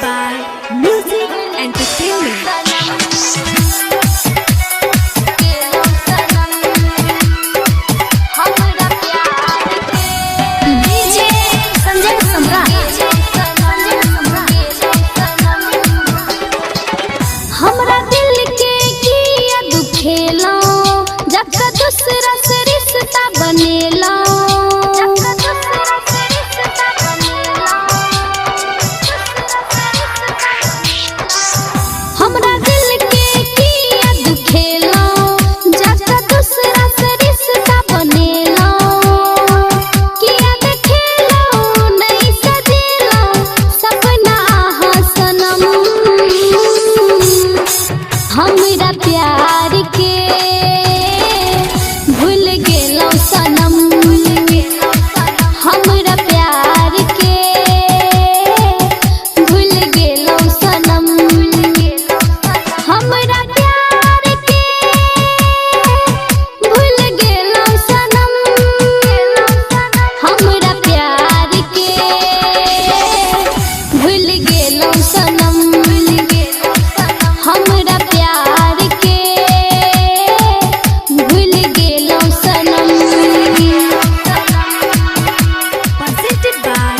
by Music Entertainment. हमरा दिल के किया दुखेला जब का दूसरा से रिश्ता बनेला हमरा दिल के किया दुखेला जब का दूसरा से रिश्ता बनेला किया देखेला नहीं सजेला सपना सनम हमरा प्यार के भूल गेलो सनम हमरा प्यार के भूल गेलो सनम हमरा प्यार के भूल गेलो सनम हमरा प्यार के भूल गेलो सनम हमरा प्यार के भूल गेलो सनम Presented by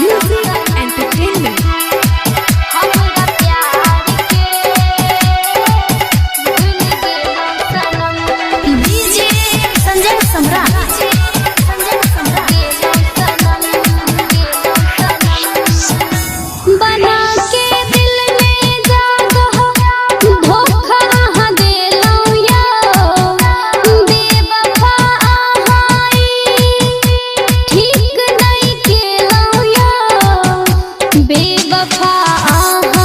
Music Entertainment. हमरा प्यार के भूल गेलो सनम डीजे संजय सम्राट बना के दिल में जगह धोखा देलौ यो बेवफा आहाई ठीक नहीं केलौ यो बेवफा आहाई